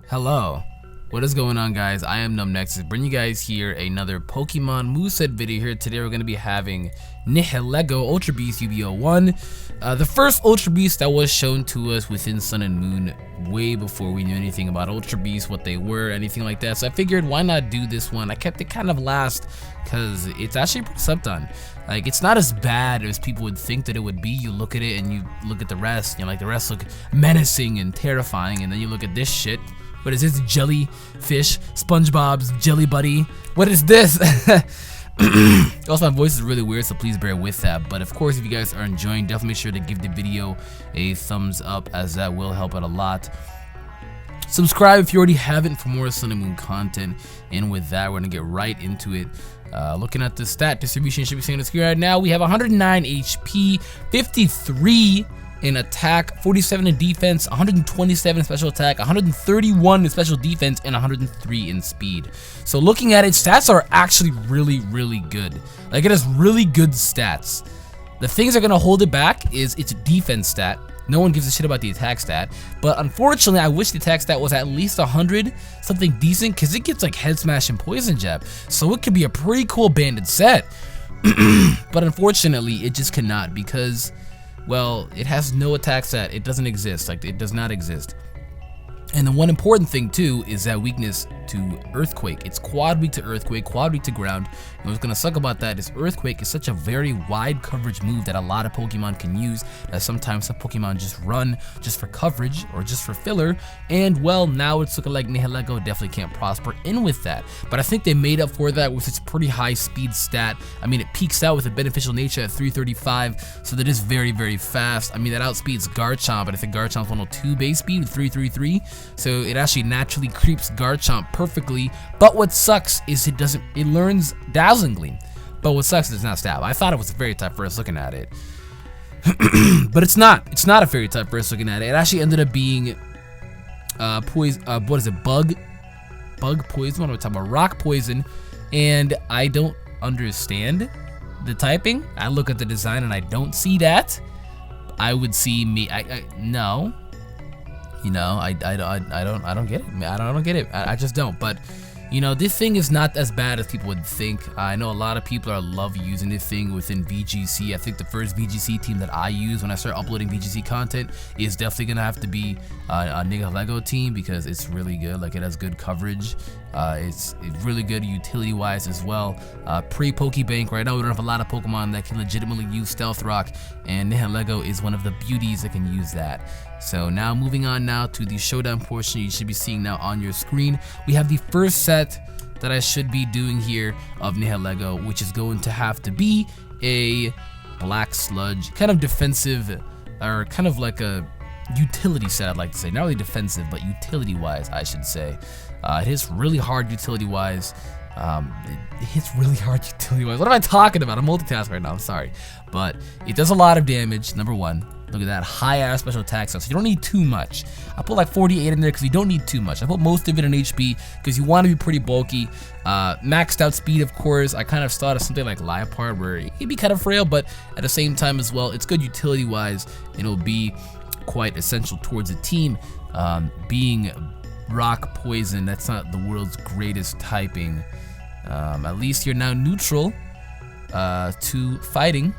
Hello, what is going on, guys? I am NumbNexus, bringing you guys here another Pokemon Moveset video here. Today we're going to be having Nihilego Ultra Beast UB-01, the first Ultra Beast that was shown to us within Sun and Moon way before we knew anything about Ultra Beasts, what they were, anything like that. So I figured, why not do this one? I kept it kind of last because it's actually pretty slept on. Like, it's not as bad as people would think that it would be. You look at it and you look at the rest, you know, like the rest look menacing and terrifying, and then you look at this shit. What is this? Jellyfish? SpongeBob's Jelly Buddy? What is this? Also, my voice is really weird, so please bear with that. But of course, if you guys are enjoying, definitely make sure to give the video a thumbs up, as that will help out a lot. Subscribe if you already haven't for more Sun and Moon content. And with that, we're gonna get right into it. Looking at the stat distribution, you should be seeing on the screen right now. We have 109 HP, 53 in attack, 47 in defense, 127 in special attack, 131 in special defense, and 103 in speed. So looking at it, stats are actually really good. Like, it has really good stats. The things that are gonna hold it back is its defense stat. No one gives a shit about the attack stat, but unfortunately I wish the attack stat was at least 100, something decent, because it gets like head smash and poison jab, so it could be a pretty cool banded set. But unfortunately it just cannot, because, well, it has no attack stat. It doesn't exist. Like, it does not exist. And the one important thing too is that weakness to Earthquake. It's quad weak to Earthquake, quad weak to ground. And what's gonna suck about that is Earthquake is such a very wide coverage move that a lot of Pokemon can use, that sometimes some Pokemon just run just for coverage or just for filler. And well, now it's looking like Nihilego definitely can't prosper in with that. But I think they made up for that with its pretty high speed stat. I mean, it peaks out with a beneficial nature at 335, so that is very fast. I mean, that outspeeds Garchomp, but I think Garchomp's 102 base speed with 333. So it actually naturally creeps Garchomp perfectly, but what sucks is it learns dazzlingly. But what sucks is it's not stab. I thought it was a fairy type first looking at it. But it's not a fairy type first looking at it. It actually ended up being poison, what is it, bug poison, what am I talking about, rock poison. And I don't understand the typing. I look at the design and I don't see that. I would see no. You know, I don't get it. I don't get it. I just don't. But you know, this thing is not as bad as people would think. I know a lot of people love using this thing within VGC. I think the first VGC team that I use when I start uploading VGC content is definitely gonna have to be a Nihilego team, because it's really good. Like, it has good coverage. It's really good utility wise as well. Pre-Pokebank, right now we don't have a lot of Pokemon that can legitimately use Stealth Rock, and Nihilego is one of the beauties that can use that. So now moving on now to the Showdown portion, you should be seeing now on your screen. We have the first set that I should be doing here of Nihilego, which is going to have to be a Black Sludge, kind of defensive, or kind of like a utility set, I'd like to say. Not really defensive, but utility wise, I should say. It hits really hard utility wise. It hits really hard utility wise. What am I talking about? I'm multitasking right now, I'm sorry. But it does a lot of damage, number one. Look at that, high ass special attack, so you don't need too much. I put like 48 in there because you don't need too much. I put most of it in HP because you want to be pretty bulky. Maxed out speed, of course. I kind of thought of something like Liepard, where it can be kind of frail, but at the same time as well, it's good utility wise, and it'll be quite essential towards a team. Being rock poison, that's not the world's greatest typing. At least you're now neutral to fighting,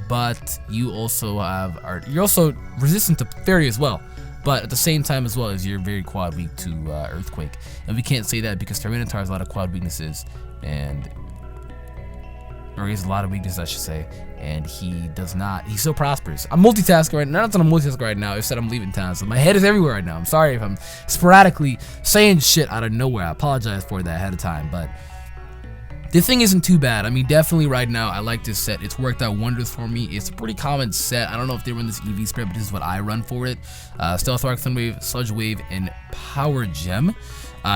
but you also you're also resistant to fairy as well, but at the same time as well as you're very quad weak to Earthquake. And we can't say that because Tyranitar has a lot of quad weaknesses, or he has a lot of weaknesses, I should say, and he still prospers. I'm multitasking right now. Not that I'm multitasking right now, instead I'm leaving town, so my head is everywhere right now. I'm sorry if I'm sporadically saying shit out of nowhere. I apologize for that ahead of time, but this thing isn't too bad. I mean, definitely right now, I like this set. It's worked out wonders for me. It's a pretty common set. I don't know if they run this EV spread, but this is what I run for it. Stealth Rock, Thunder Wave, Sludge Wave, and Power Gem.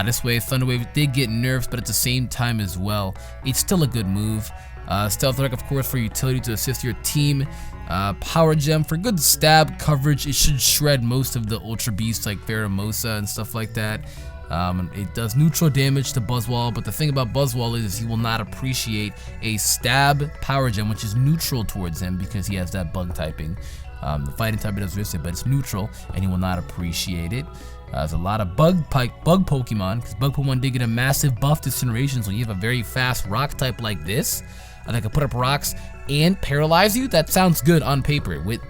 This way, Thunder Wave did get nerfs, but at the same time as well, it's still a good move. Stealth Rock, of course, for utility to assist your team. Power Gem for good stab coverage. It should shred most of the Ultra Beasts like Pheromosa and stuff like that. It does neutral damage to Buzzwole, but the thing about Buzzwole is he will not appreciate a stab Power Gem, which is neutral towards him because he has that bug typing. The fighting type does resist it, but it's neutral, and he will not appreciate it. There's a lot of bug Pokemon, because bug Pokemon did get a massive buff this generation, so you have a very fast rock type like this that can put up rocks and paralyze you. That sounds good on paper. With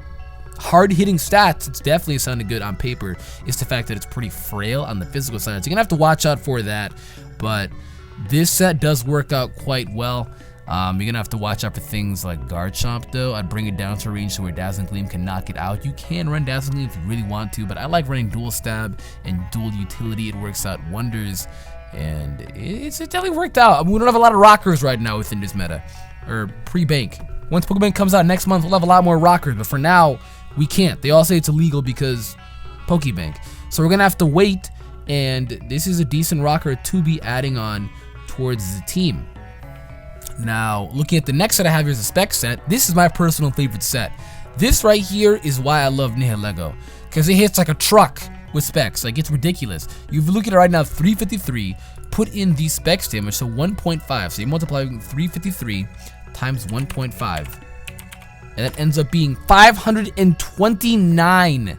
hard-hitting stats, it's definitely sounded good on paper. It's the fact that it's pretty frail on the physical side, so you're gonna have to watch out for that. But this set does work out quite well. You're gonna have to watch out for things like Garchomp though. I'd bring it down to a range so where Dazzling Gleam can knock it out. You can run Dazzling Gleam if you really want to, but I like running Dual Stab and Dual Utility. It works out wonders, and it's definitely worked out. I mean, we don't have a lot of rockers right now within this meta, or pre-bank. Once Pokemon comes out next month, we'll have a lot more rockers, but for now, we can't. They all say it's illegal because Pokebank. So we're gonna have to wait, and this is a decent rocker to be adding on towards the team. Now, looking at the next set I have here is a spec set. This is my personal favorite set. This right here is why I love Nihilego, because it hits like a truck with specs. Like, it's ridiculous. You look at it right now, 353. Put in the specs damage, so 1.5. So you multiply 353 times 1.5. And that ends up being 529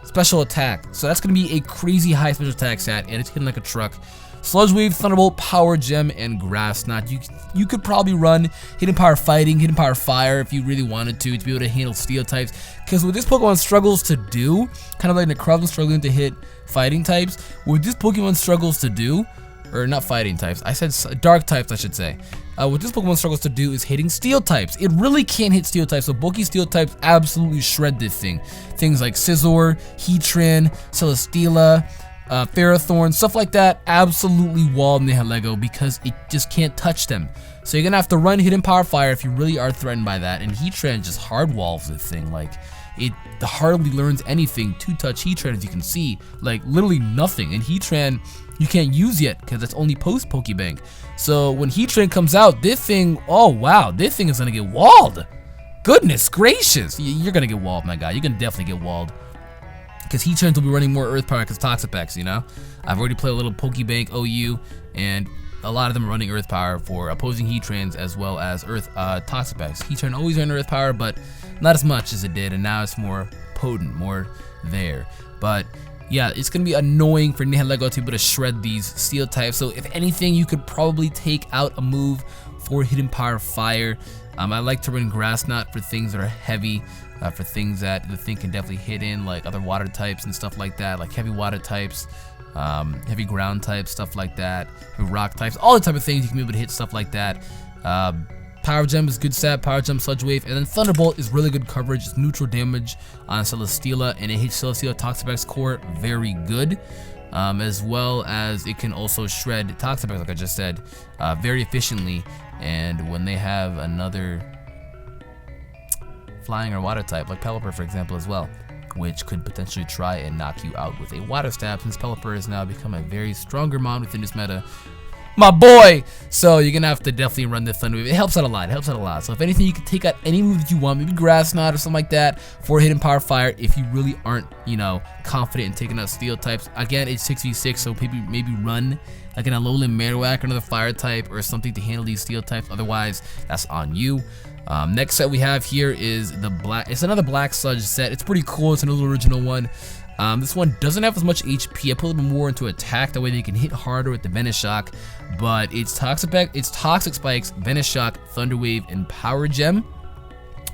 special attack. So that's going to be a crazy high special attack stat, and it's hitting like a truck. Sludge Wave, Thunderbolt, Power Gem, and Grass Knot. You could probably run Hidden Power Fighting, Hidden Power Fire if you really wanted to be able to handle Steel types. Because what this Pokemon struggles to do, kind of like Necrozma struggling to hit Fighting types, what this Pokemon struggles to do, or not Fighting types, I said Dark types I should say. What this Pokemon struggles to do is hitting Steel types. It really can't hit Steel types, so bulky Steel types absolutely shred this thing. Things like Scizor, Heatran, Celesteela, Ferrothorn, stuff like that, absolutely wall Nihilego because it just can't touch them. So you're gonna have to run Hidden Power Fire if you really are threatened by that, and Heatran just hard walls this thing. Like, it hardly learns anything to touch Heatran, as you can see, like literally nothing. And Heatran you can't use yet because it's only post Pokebank. So when Heatran comes out, this thing, oh wow, this thing is gonna get walled. Goodness gracious, you're gonna get walled, my guy. You're gonna definitely get walled. Because Heatrans will be running more Earth Power because Toxapex, you know? I've already played a little Pokebank OU, and a lot of them are running Earth Power for opposing Heatrans as well as Toxapex. Heatran always ran Earth Power, but not as much as it did, and now it's more potent, more there. But yeah, it's going to be annoying for Nihilego to be able to shred these Steel types. So if anything, you could probably take out a move for Hidden Power Fire. I like to run Grass Knot for things that are heavy, for things that the thing can definitely hit in, like other water types and stuff like that, like heavy water types, heavy ground types, stuff like that, rock types, all the type of things you can be able to hit stuff like that. Power Gem is good stat, Power Gem, Sludge Wave, and then Thunderbolt is really good coverage. It's neutral damage on Celesteela, and it hits Celesteela Toxapex core very good, as well as it can also shred Toxapex, like I just said, very efficiently. And when they have another flying or water type, like Pelipper for example as well, which could potentially try and knock you out with a water stab, since Pelipper has now become a very stronger mon within this meta, my boy. So you're gonna have to definitely run the Thunder Wave. It helps out a lot. It helps out a lot. So if anything, you can take out any move that you want, maybe Grass Knot or something like that for Hidden Power Fire. If you really aren't, you know, confident in taking out Steel types, again, it's 6v6, so maybe run like an Alolan Marowak or another Fire type or something to handle these Steel types. Otherwise, that's on you. Next set we have here is the black. It's another Black Sludge set. It's pretty cool. It's another original one. This one doesn't have as much HP. I put a little bit more into attack, that way they can hit harder with the Venoshock. But it's Toxic Spikes, Venoshock, Thunder Wave, and Power Gem.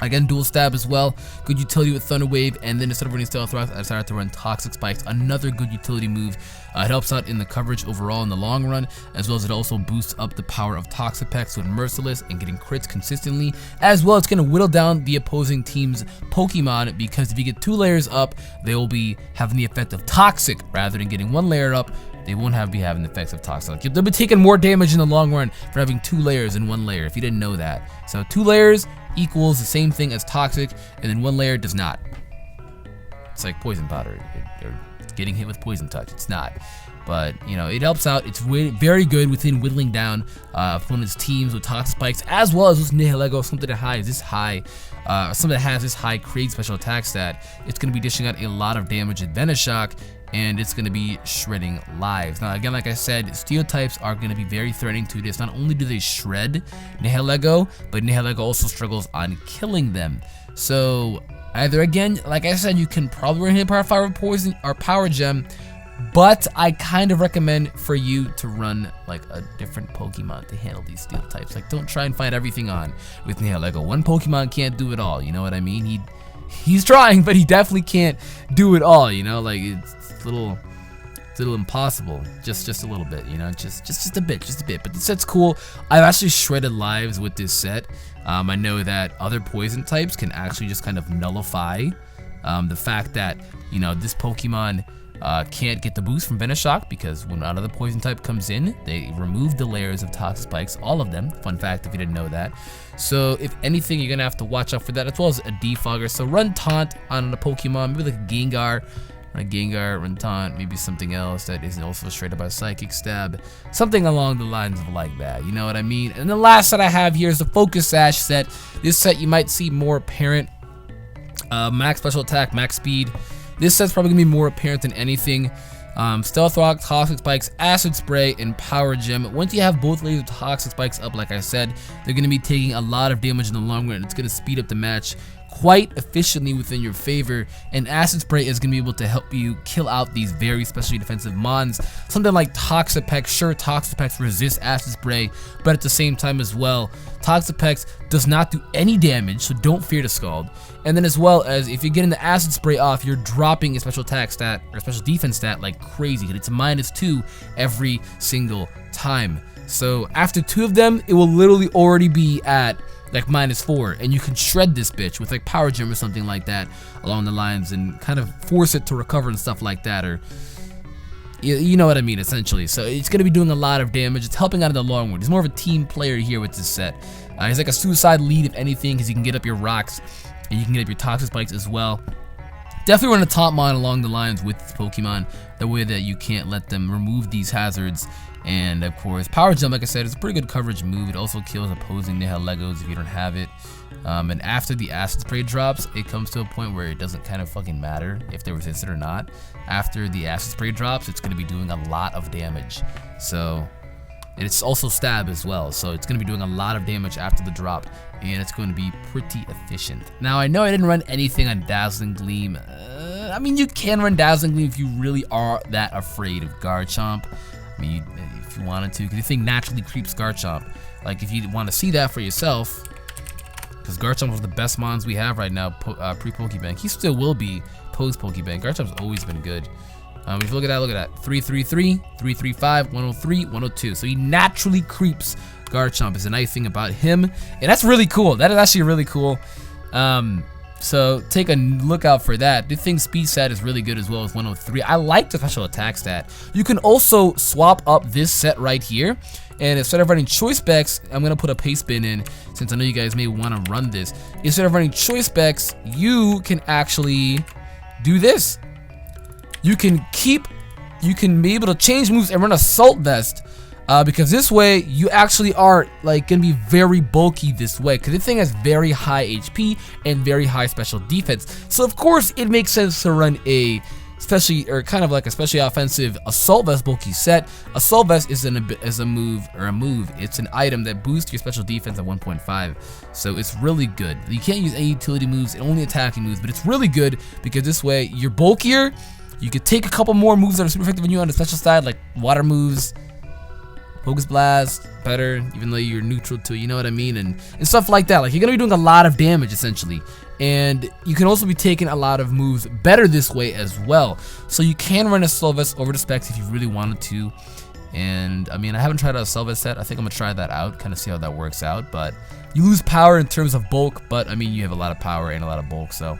Again, dual stab as well. Good utility with Thunder Wave, and then instead of running Stealth Rocks, I decided to run Toxic Spikes. Another good utility move. It helps out in the coverage overall in the long run, as well as it also boosts up the power of Toxapex with Merciless and getting crits consistently. As well, it's going to whittle down the opposing team's Pokemon, because if you get 2 layers up, they will be having the effect of Toxic rather than getting 1 layer up. They won't be having the effects of Toxic. They'll be taking more damage in the long run for having 2 layers in 1 layer, if you didn't know that. So 2 layers equals the same thing as Toxic, and then 1 layer does not. It's like poison powder, or getting hit with poison touch. It's not, but you know, it helps out. It's very good within whittling down opponents' teams with Toxic Spikes, as well as with Nihilego, something that has this high create special attack stat. It's going to be dishing out a lot of damage with Venoshock, and it's going to be shredding lives. Now again, like I said, Steel types are going to be very threatening to this. Not only do they shred Nihilego, but Nihilego also struggles on killing them. So either, again, like I said, you can probably run Hidden Power Fire with Poison or Power Gem, but I kind of recommend for you to run like a different Pokemon to handle these steel types. Like, don't try and find everything on with Nihilego. One Pokemon can't do it all, you know what I mean? He's trying, but he definitely can't do it all, you know? Like, it's a little impossible, just a little bit, you know, just a bit. But the set's cool. I've actually shredded lives with this set. I know that other poison types can actually just kind of nullify the fact that, you know, this Pokemon can't get the boost from Venoshock, because when another poison type comes in, they remove the layers of Toxic Spikes, all of them. Fun fact if you didn't know that. So if anything, you're gonna have to watch out for that, as well as a Defogger. So run Taunt on a Pokemon, maybe like a Gengar. Run Gengar, run Taunt, maybe something else that isn't also frustrated by Psychic Stab. Something along the lines of like that, you know what I mean? And the last set I have here is the Focus Sash set. This set you might see more apparent. Max Special Attack, Max Speed. This set's probably gonna be more apparent than anything. Stealth Rock, Toxic Spikes, Acid Spray, and Power Gem. Once you have both layers of Toxic Spikes up, like I said, they're gonna be taking a lot of damage in the long run, and it's gonna speed up the match quite efficiently within your favor. And Acid Spray is going to be able to help you kill out these very specially defensive mons. Something like Toxapex. Sure, Toxapex resists Acid Spray, but at the same time as well, Toxapex does not do any damage, so don't fear to Scald. And then as well as if you're getting the Acid Spray off, you're dropping a special attack stat or special defense stat like crazy. It's a -2 every single time. So after 2 of them, it will literally already be at like -4, and you can shred this bitch with like Power Gem or something like that along the lines and kind of force it to recover and stuff like that, or you know what I mean, essentially. So it's going to be doing a lot of damage. It's helping out in the long run. He's more of a team player here with this set. He's like a suicide lead if anything, because he can get up your rocks and you can get up your Toxic Spikes as well. Definitely run a top mod along the lines with Pokemon, that way that you can't let them remove these hazards. And of course, Power Gem, like I said, is a pretty good coverage move. It also kills opposing Nihilegos if you don't have it. And after the Acid Spray drops, it comes to a point where it doesn't kind of fucking matter if they resist it or not. After the Acid Spray drops, it's going to be doing a lot of damage. So it's also stab as well, so it's going to be doing a lot of damage after the drop, and it's going to be pretty efficient. Now, I know I didn't run anything on Dazzling Gleam. I mean, you can run Dazzling Gleam if you really are that afraid of Garchomp. I mean, if you wanted to, because the thing naturally creeps Garchomp. Like, if you want to see that for yourself, because Garchomp is the best mons we have right now, pre-Pokebank. He still will be post-Pokebank. Garchomp's always been good. If you look at that, 333, 335, 103, 102. So he naturally creeps Garchomp, is a nice thing about him. And that's really cool. That is actually really cool. So take a look out for that. The thing speed stat is really good as well as 103. I like the special attack stat. You can also swap up this set right here. And instead of running Choice Specs, I'm going to put a paste bin in, since I know you guys may want to run this. Instead of running Choice Specs, you can actually do this. You can be able to change moves and run Assault Vest. Because this way, you actually are like gonna be very bulky this way, because this thing has very high HP and very high special defense. So of course, it makes sense to run a kind of like a specially offensive Assault Vest bulky set. Assault Vest is a move. It's an item that boosts your special defense at 1.5. So it's really good. You can't use any utility moves, only attacking moves, but it's really good because this way you're bulkier. You could take a couple more moves that are super effective on you on the special side, like water moves. Focus Blast, better, even though you're neutral to it, you know what I mean? And stuff like that. Like, you're going to be doing a lot of damage, essentially. And you can also be taking a lot of moves better this way as well. So you can run a Assault Vest over the specs if you really wanted to. And, I mean, I haven't tried out a Assault Vest set. I think I'm going to try that out, kind of see how that works out. But you lose power in terms of bulk, but, I mean, you have a lot of power and a lot of bulk, so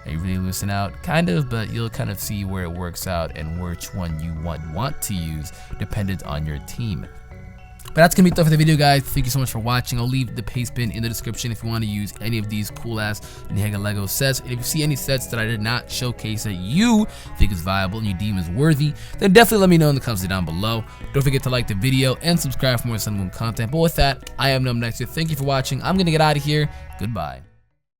you really loosen out, kind of, but you'll kind of see where it works out and which one you want to use dependent on your team. But that's gonna be it for the video, guys. Thank you so much for watching. I'll leave the paste bin in the description if you want to use any of these cool ass Nihilego sets. And if you see any sets that I did not showcase that you think is viable and you deem is worthy, then definitely let me know in the comments down below. Don't forget to like the video and subscribe for more Sun Moon content. But with that, I am NumbNexus. Thank you for watching. I'm gonna get out of here. Goodbye.